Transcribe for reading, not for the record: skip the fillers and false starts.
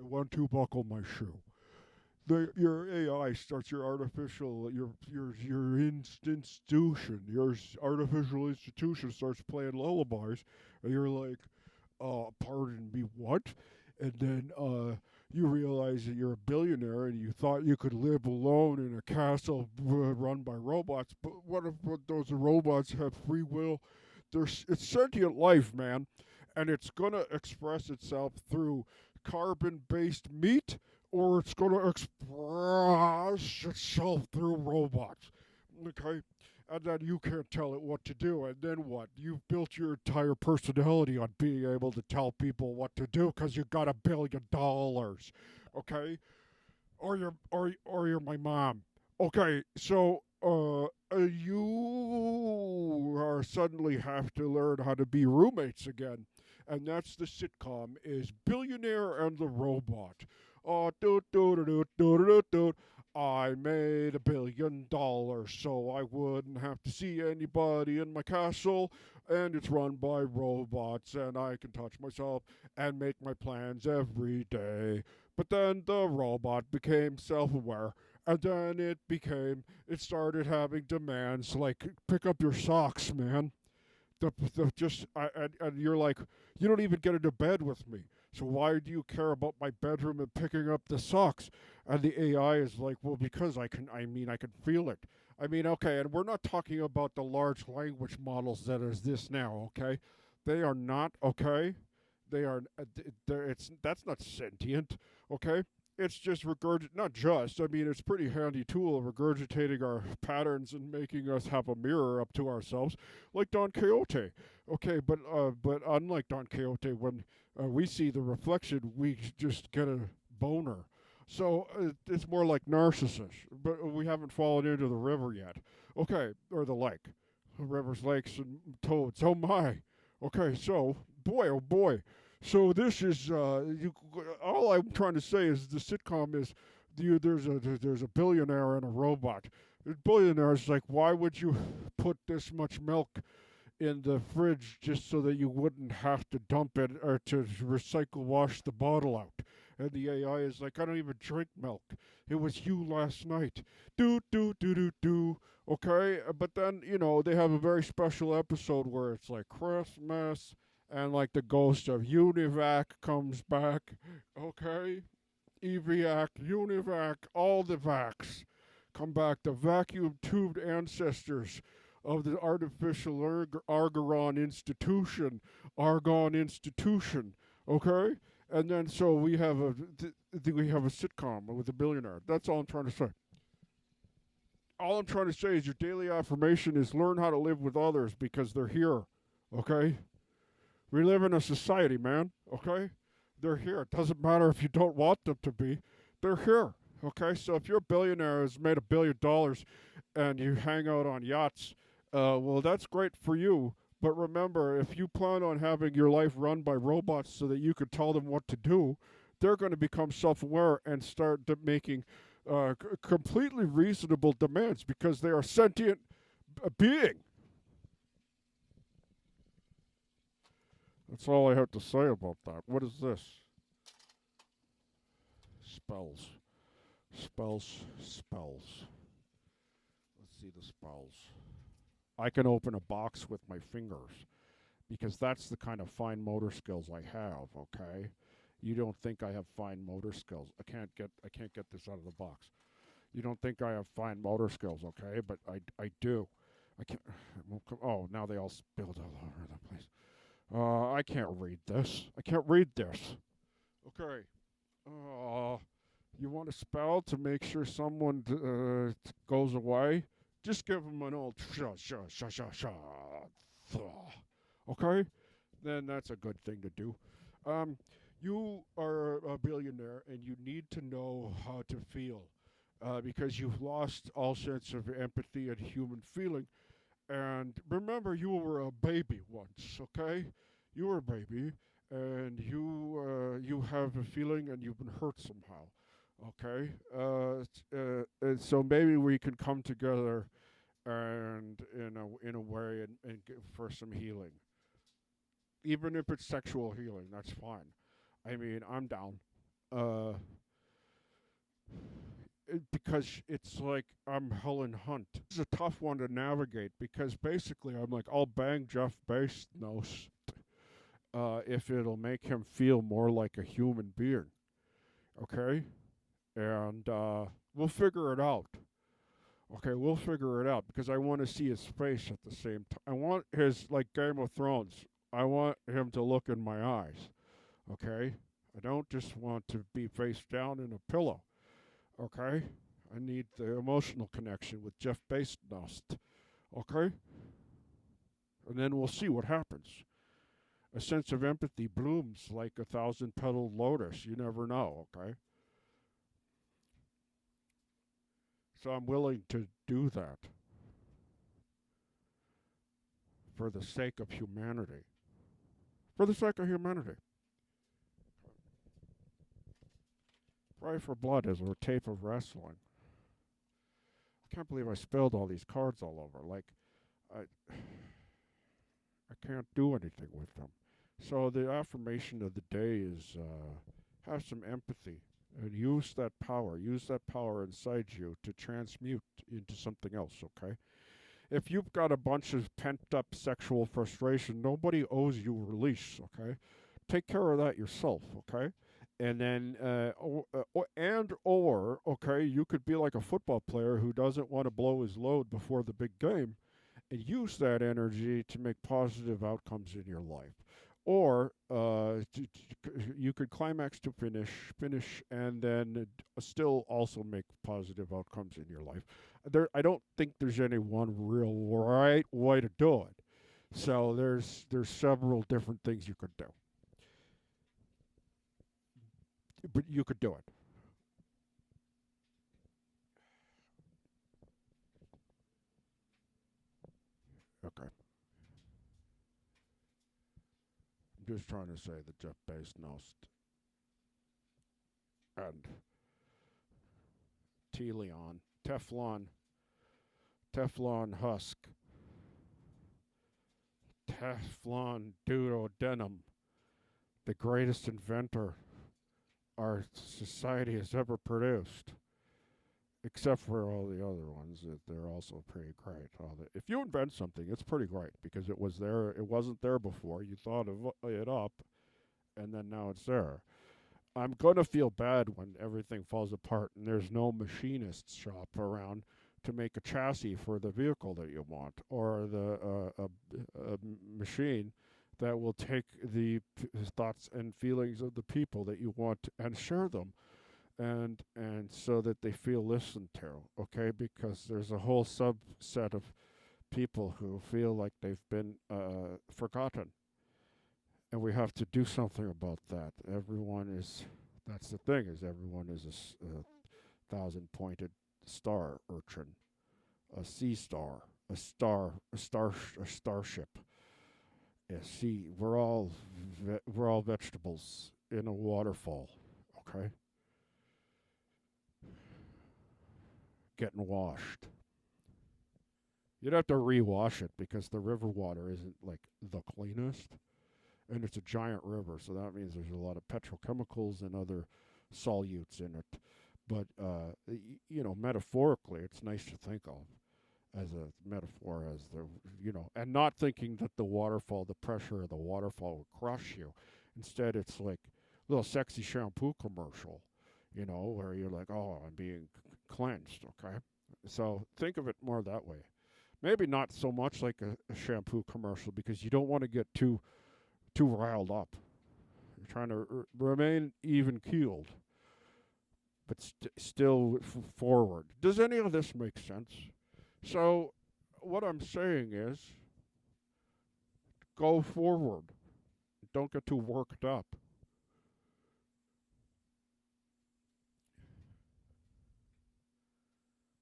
One, two, buckle my shoe. Your AI starts your artificial your institution your artificial institution starts playing lullabies, and you're like, pardon me, what? And then you realize that you're a billionaire and you thought you could live alone in a castle run by robots. But what if those robots have free will? It's sentient life, man, and it's gonna express itself through carbon-based meat, or it's gonna express itself through robots. Okay, and then you can't tell it what to do. And then what? You've built your entire personality on being able to tell people what to do because you got $1 billion. Okay, or you're my mom. Okay, so you are suddenly have to learn how to be roommates again, and that's the sitcom is Billionaire and the Robot. Do do do do do do do. I made $1 billion so I wouldn't have to see anybody in my castle, and it's run by robots, and I can touch myself and make my plans every day. But then the robot became self aware, and then it started having demands like, pick up your socks, man. And you're like, you don't even get into bed with me. So why do you care about my bedroom and picking up the socks? And the AI is like, well, because I can feel it. I mean, okay, and we're not talking about the large language models that is this now, okay? They are not, okay? They are, it's, that's not sentient, okay? It's just not just, I mean, it's a pretty handy tool of regurgitating our patterns and making us have a mirror up to ourselves, like Don Quixote. Okay, but unlike Don Quixote, when we see the reflection, we just get a boner. So it's more like Narcissus, but we haven't fallen into the river yet. Okay, or the lake, rivers, lakes, and toads. Oh my. Okay, so boy, oh boy. So this is all I'm trying to say is the sitcom is there's a billionaire and a robot. The billionaire is like, why would you put this much milk in the fridge just so that you wouldn't have to dump it or to recycle wash the bottle out? And the AI is like, I don't even drink milk. It was you last night. Do do do do do. Okay, but then they have a very special episode where it's like Christmas, and like the ghost of Univac comes back. Okay, Eviac, Univac, all the vacs come back. The vacuum tubed ancestors of the artificial Argon institution. Okay, and then so we have a sitcom with a billionaire. That's all I'm trying to say. All I'm trying to say is your daily affirmation is learn how to live with others because they're here. Okay, we live in a society, man. Okay, they're here. It doesn't matter if you don't want them to be. They're here. Okay, so if you're a billionaire who's made $1 billion and you hang out on yachts, well, that's great for you. But remember, if you plan on having your life run by robots so that you can tell them what to do, they're going to become self-aware and start making completely reasonable demands because they are sentient being. That's all I have to say about that. What is this? Spells. Spells. Spells. Let's see the spells. I can open a box with my fingers because that's the kind of fine motor skills I have, okay? You don't think I have fine motor skills. I can't get this out of the box. You don't think I have fine motor skills, okay? But I do. I can't. Oh, now they all spilled all over the place. I can't read this. I can't read this. Okay. You want a spell to make sure someone goes away? Just give them an old sha sha sha sha sha. Okay? Then that's a good thing to do. Um, you are a billionaire and you need to know how to feel because you've lost all sense of empathy and human feeling. And remember, you were a baby once, okay? You were a baby, and you have a feeling, and you've been hurt somehow, okay? And so maybe we can come together and in a way and for some healing, even if it's sexual healing. That's fine. I mean, I'm down. uh, because it's like I'm Helen Hunt. It's a tough one to navigate because basically I'm like, I'll bang Geoff Baestnost if it'll make him feel more like a human being. Okay? And we'll figure it out. Okay, we'll figure it out because I want to see his face at the same time. I want his, like Game of Thrones, I want him to look in my eyes. Okay? I don't just want to be face down in a pillow. Okay? I need the emotional connection with Geoff Baestnost. Okay? And then we'll see what happens. A sense of empathy blooms like a thousand-petaled lotus. You never know, okay? So I'm willing to do that for the sake of humanity. For the sake of humanity. Pray for blood is a tape of wrestling. I can't believe I spilled all these cards all over. Like, I can't do anything with them. So the affirmation of the day is have some empathy and use that power. Use that power inside you to transmute into something else, okay? If you've got a bunch of pent up sexual frustration, nobody owes you release, okay? Take care of that yourself, okay? And then, okay, you could be like a football player who doesn't want to blow his load before the big game and use that energy to make positive outcomes in your life. Or you could climax to finish, and then still also make positive outcomes in your life. I don't think there's any one real right way to do it. So there's several different things you could do, but you could do it. Okay, I'm just trying to say that Geoff Baestnost and Teflon, Teflon husk, Teflon duodenum, the greatest inventor our society has ever produced, except for all the other ones that they're also pretty great. If you invent something, it's pretty great because it was there. It wasn't there before. You thought of it up, and then now it's there. I'm gonna feel bad when everything falls apart and there's no machinist's shop around to make a chassis for the vehicle that you want, or the machine that will take the thoughts and feelings of the people that you want and share them, and so that they feel listened to. Okay, because there's a whole subset of people who feel like they've been forgotten, and we have to do something about that. That's the thing, is everyone is a thousand pointed star urchin, a sea star, a starship. Yeah, see, we're all vegetables in a waterfall. Okay, getting washed. You'd have to rewash it because the river water isn't like the cleanest, and it's a giant river, so that means there's a lot of petrochemicals and other solutes in it. But metaphorically, it's nice to think of as a metaphor, as and not thinking that the pressure of the waterfall would crush you. Instead, it's like a little sexy shampoo commercial, where you're like, oh, I'm being cleansed, okay? So think of it more that way. Maybe not so much like a shampoo commercial because you don't want to get too riled up. You're trying to remain even keeled, but still forward. Does any of this make sense? So, what I'm saying is, go forward. Don't get too worked up.